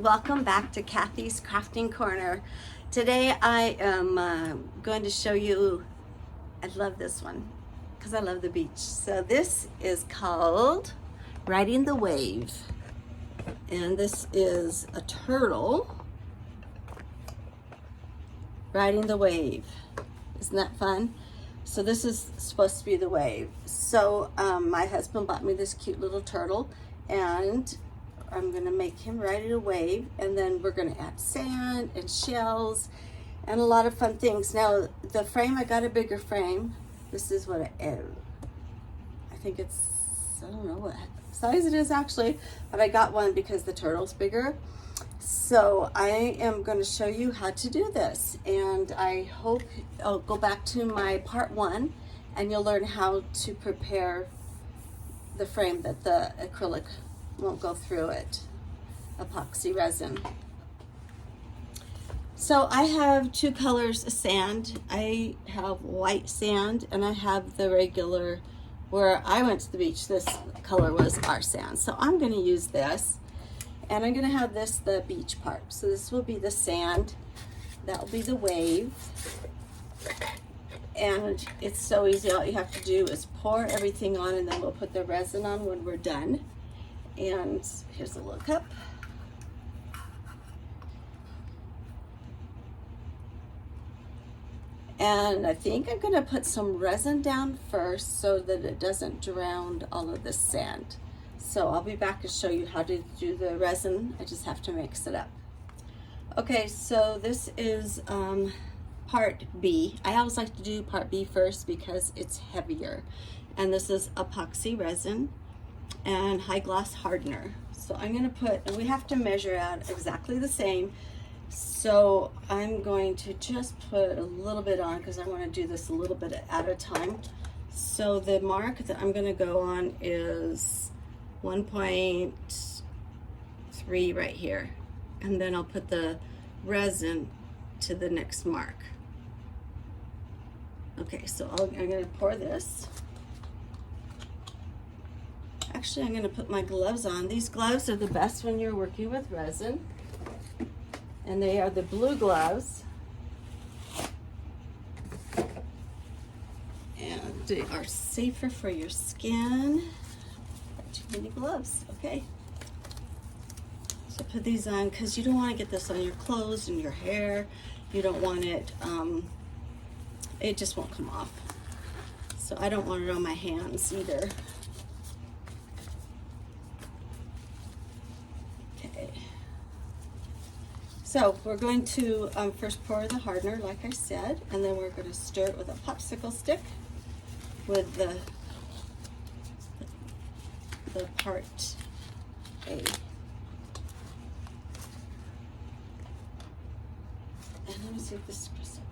welcome back to Kathy's Crafting Corner. Today I am going to show you, I love this one because I love the beach. So this is called Riding the Wave, and this is a turtle riding the wave. Isn't that fun? So this is supposed to be the wave. So my husband bought me this cute little turtle, and I'm gonna make him ride a wave, and then we're gonna add sand and shells and a lot of fun things. Now the frame, I got a bigger frame. This is what I think it's, I don't know what size it is actually, but I got one because the turtle's bigger. So I am going to show you how to do this, and I hope I'll go back to my part 1 and you'll learn how to prepare the frame that the acrylic won't go through it, epoxy resin. So I have 2 colors of sand. I have white sand and I have the regular, where I went to the beach, this color was our sand. So I'm going to use this. And I'm gonna have this the beach part. So this will be the sand, that will be the wave. And it's so easy, all you have to do is pour everything on, and then we'll put the resin on when we're done. And here's a little cup. And I think I'm gonna put some resin down first so that it doesn't drown all of the sand. So I'll be back to show you how to do the resin. I just have to mix it up. Okay, so this is part B. I always like to do part B first because it's heavier. And this is epoxy resin and high gloss hardener. So I'm gonna put, and we have to measure out exactly the same. So I'm going to just put a little bit on because I want to do this a little bit at a time. So the mark that I'm gonna go on is 1.3 right here, and then I'll put the resin to the next mark. Okay, so I'm going to pour this. Actually, I'm going to put my gloves on. These gloves are the best when you're working with resin, and they are the blue gloves, and they are safer for your skin. Too many gloves. Okay, so put these on because you don't want to get this on your clothes and your hair. You don't want it, it just won't come off. So I don't want it on my hands either. Okay, so we're going to first pour the hardener like I said, and then we're going to stir it with a popsicle stick with the part A. And let me see if this is crystal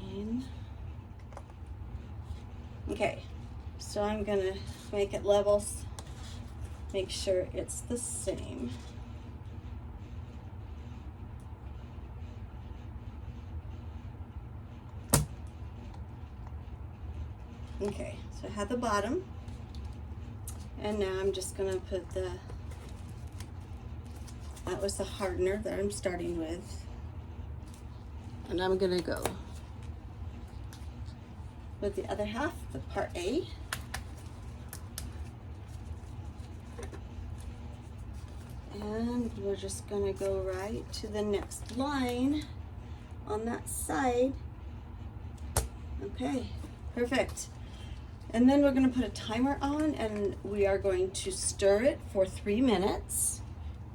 clear. Okay, so I'm gonna make it levels, make sure it's the same. Okay, so I have the bottom, and now I'm just going to put that was the hardener that I'm starting with, and I'm going to go with the other half, the part A. And we're just going to go right to the next line on that side. Okay, perfect. And then we're going to put a timer on, and we are going to stir it for 3 minutes.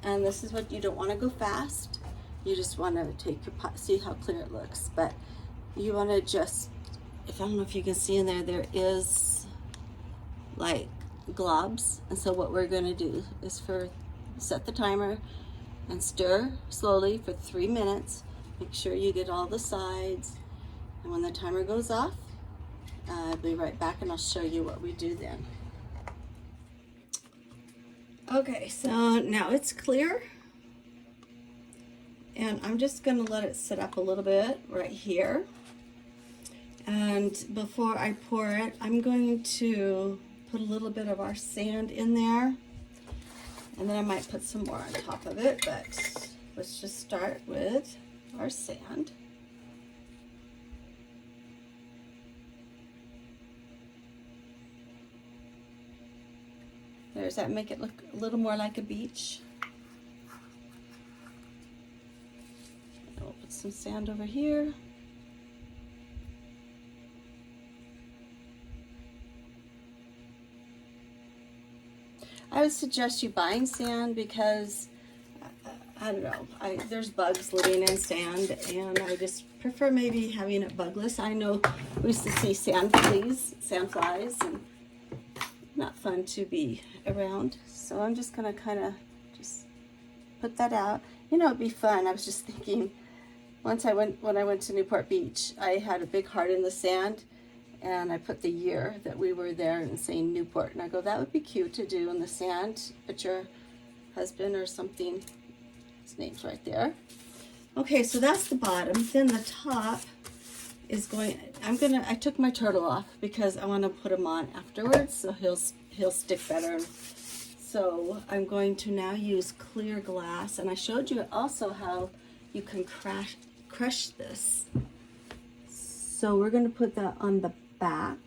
And this is what you don't want to go fast. You just want to take your pot, see how clear it looks. But you want to just, I don't know if you can see in there, there is like globs. And so what we're going to do is set the timer and stir slowly for 3 minutes. Make sure you get all the sides. And when the timer goes off, I'll be right back and I'll show you what we do then. Okay, so now it's clear, and I'm just going to let it sit up a little bit right here. And before I pour it, I'm going to put a little bit of our sand in there, and then I might put some more on top of it, but let's just start with our sand. There's that, make it look a little more like a beach. And we'll put some sand over here. I would suggest you buying sand because I don't know, there's bugs living in sand, and I just prefer maybe having it bugless. I know we used to see sand flies, and not fun to be around. So I'm just gonna kind of just put that out. You know, it'd be fun. I was just thinking, when I went to Newport Beach, I had a big heart in the sand, and I put the year that we were there and saying Newport, and I go, that would be cute to do in the sand. Put your husband or something, his name's right there. Okay, so that's the bottom. Then the top is going, I took my turtle off because I want to put him on afterwards, so he'll stick better. So I'm going to now use clear glass, and I showed you also how you can crush this. So we're going to put that on the back,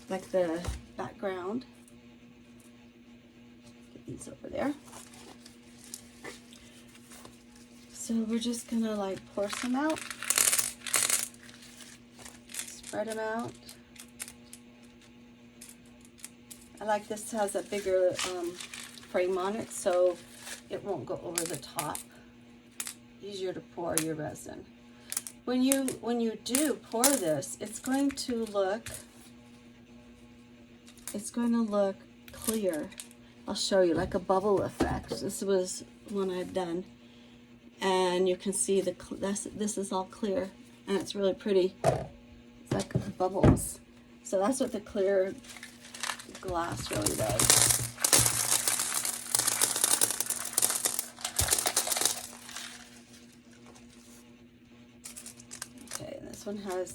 like the background. Get these over there. So we're just gonna like pour some out, spread them out. I like this has a bigger frame on it, so it won't go over the top. Easier to pour your resin. When you do pour this, it's going to look clear. I'll show you, like a bubble effect. This was one I've done, and you can see this is all clear, and it's really pretty. It's like bubbles. So that's what the clear glass really does.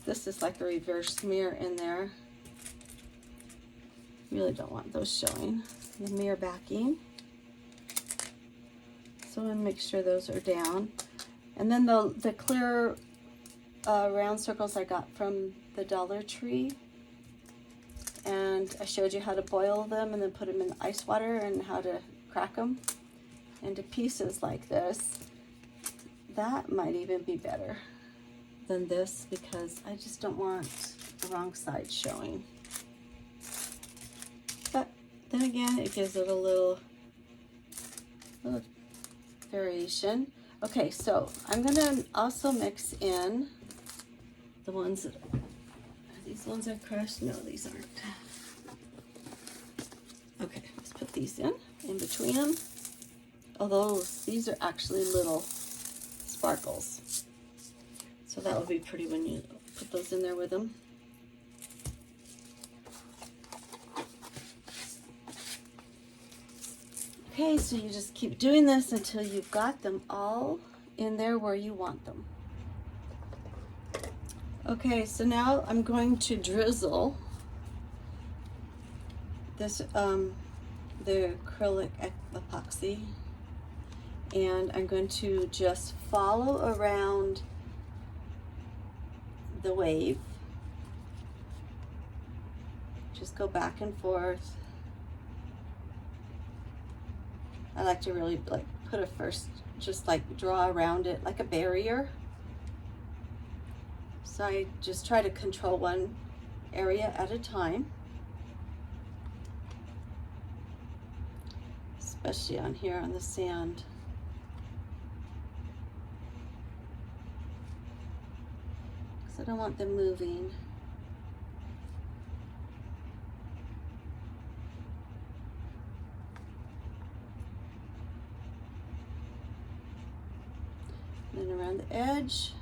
This is like a reverse mirror in there. Really don't want those showing. The mirror backing. So I'm gonna make sure those are down. And then the clear round circles I got from the Dollar Tree. And I showed you how to boil them and then put them in ice water and how to crack them into pieces like this. That might even be better than this because I just don't want the wrong side showing. But then again, it gives it a little variation. Okay, so I'm gonna also mix in the ones that, these ones are crushed? No, these aren't. Okay, let's put these in between them. Although these are actually little sparkles. So that will be pretty when you put those in there with them. Okay, so you just keep doing this until you've got them all in there where you want them. Okay, so now I'm going to drizzle this, the acrylic epoxy, and I'm going to just follow around the wave. Just go back and forth. I like to really like put a first, just like draw around it like a barrier. So I just try to control one area at a time. Especially on here on the sand. I don't want them moving. And then around the edge.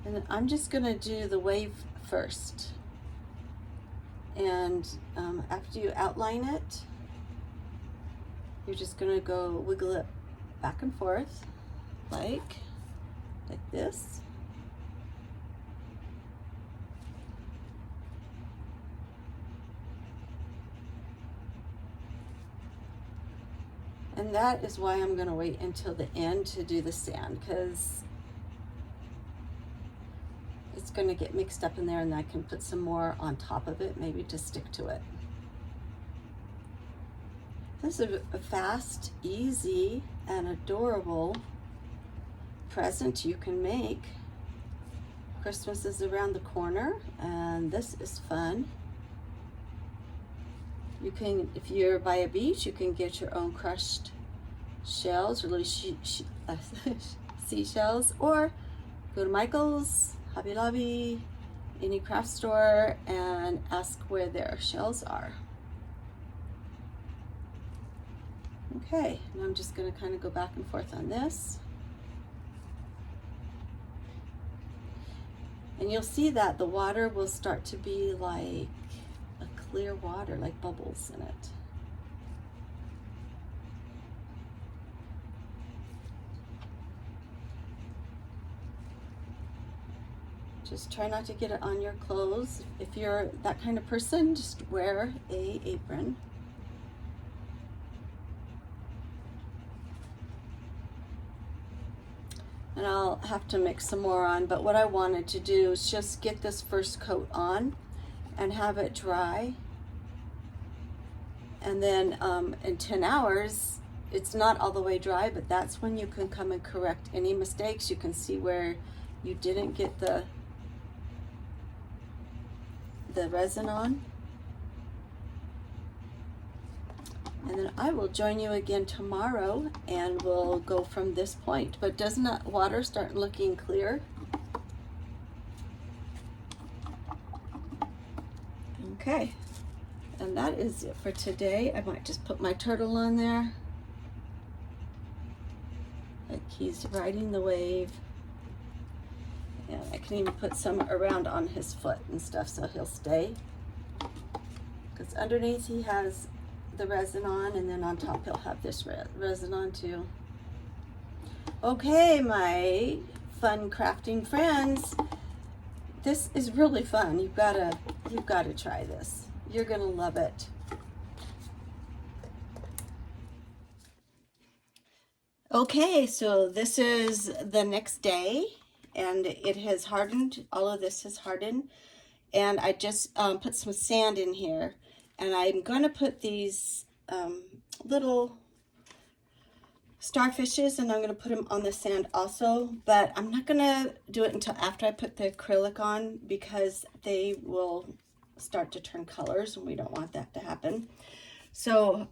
And then I'm just gonna do the wave first. And after you outline it, you're just gonna go wiggle it back and forth like this. And that is why I'm gonna wait until the end to do the sand, because it's gonna get mixed up in there, and I can put some more on top of it, maybe to stick to it. This is a fast, easy, and adorable present you can make. Christmas is around the corner, and this is fun. You can, if you're by a beach, you can get your own crushed shells, or little seashells, or go to Michael's, Hobby Lobby, any craft store, and ask where their shells are. Okay, and I'm just going to kind of go back and forth on this. And you'll see that the water will start to be like a clear water, like bubbles in it. Just try not to get it on your clothes. If you're that kind of person, just wear an apron. And I'll have to mix some more on, but what I wanted to do is just get this first coat on and have it dry. And then in 10 hours, it's not all the way dry, but that's when you can come and correct any mistakes. You can see where you didn't get the resin on. And then I will join you again tomorrow, and we'll go from this point. But doesn't that water start looking clear? Okay, and that is it for today. I might just put my turtle on there, like he's riding the wave. And I can even put some around on his foot and stuff, so he'll stay. Because underneath he has the resin on, and then on top he'll have this resin on too. Okay, my fun crafting friends, this is really fun. You've got to try this. You're gonna love it. Okay, so this is the next day, and it has hardened. All of this has hardened, and I just put some sand in here. And I'm going to put these little starfishes, and I'm going to put them on the sand also, but I'm not going to do it until after I put the acrylic on, because they will start to turn colors, and we don't want that to happen. So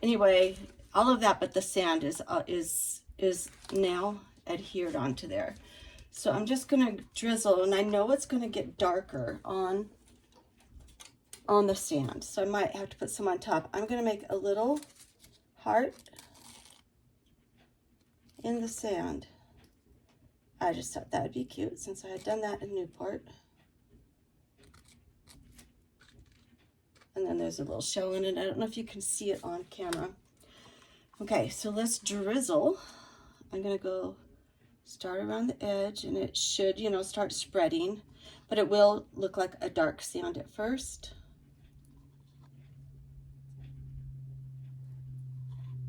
anyway, all of that but the sand is now adhered onto there. So I'm just going to drizzle, and I know it's going to get darker on the sand, so I might have to put some on top. I'm going to make a little heart in the sand. I just thought that would be cute, since I had done that in Newport. And then there's a little shell in it. I don't know if you can see it on camera. Okay, so let's drizzle. I'm going to go start around the edge, and it should, you know, start spreading, but it will look like a dark sand at first.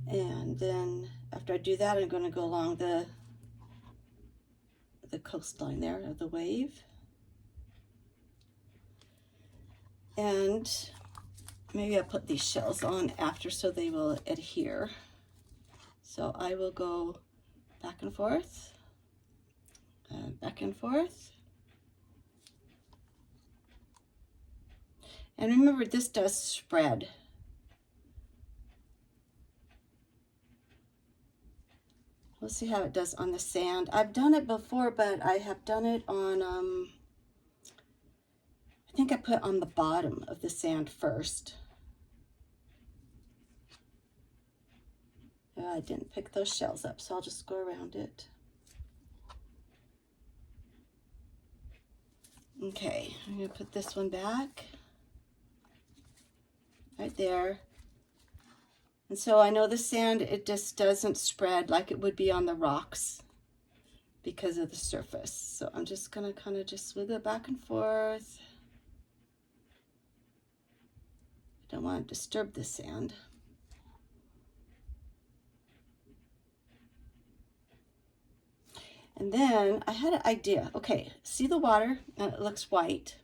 And then after I do that, I'm going to go along the coastline there of the wave. And maybe I'll put these shells on after so they will adhere. So I will go back and forth, back and forth. And remember, this does spread. We'll see how it does on the sand. I've done it before, but I have done it on, I think I put on the bottom of the sand first. I didn't pick those shells up, so I'll just go around it. Okay, I'm going to put this one back right there. And so I know the sand, it just doesn't spread like it would be on the rocks because of the surface. So I'm just going to kind of just wiggle it back and forth. I don't want to disturb the sand. And then I had an idea. Okay, see the water? It looks white.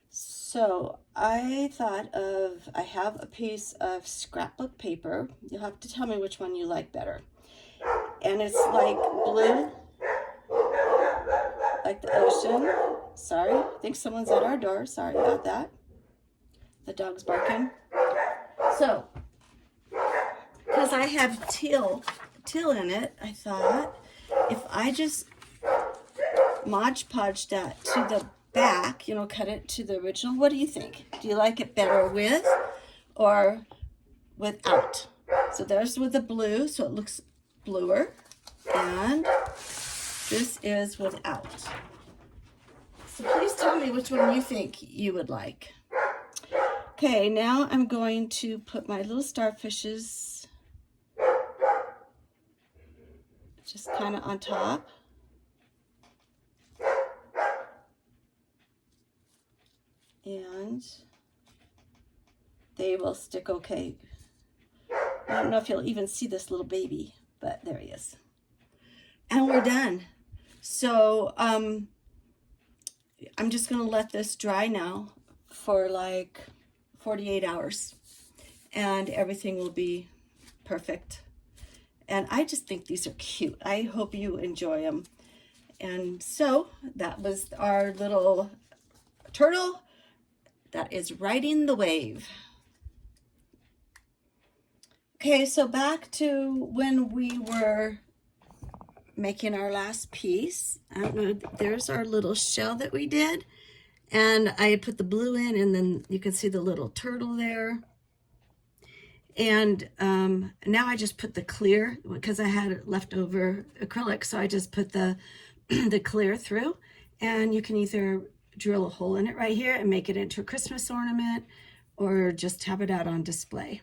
So I thought of, I have a piece of scrapbook paper. You'll have to tell me which one you like better. And it's like blue, like the ocean. Sorry, I think someone's at our door. Sorry about that. The dog's barking. So, because I have teal in it, I thought if I just Mod Podge that to the back, you know, cut it to the original. What do you think? Do you like it better with or without? So there's with the blue, so it looks bluer, and this is without. So please tell me which one you think you would like. Okay, now I'm going to put my little starfishes just kind of on top. And they will stick okay. I don't know if you'll even see this little baby, but there he is. And we're done. So I'm just gonna let this dry now for like 48 hours and everything will be perfect. And I just think these are cute. I hope you enjoy them. And so that was our little turtle that is riding the wave. Okay, so back to when we were making our last piece. I don't know, there's our little shell that we did. And I put the blue in, and then you can see the little turtle there. And now I just put the clear, because I had leftover acrylic, so I just put the, the clear through. And you can either drill a hole in it right here and make it into a Christmas ornament, or just have it out on display.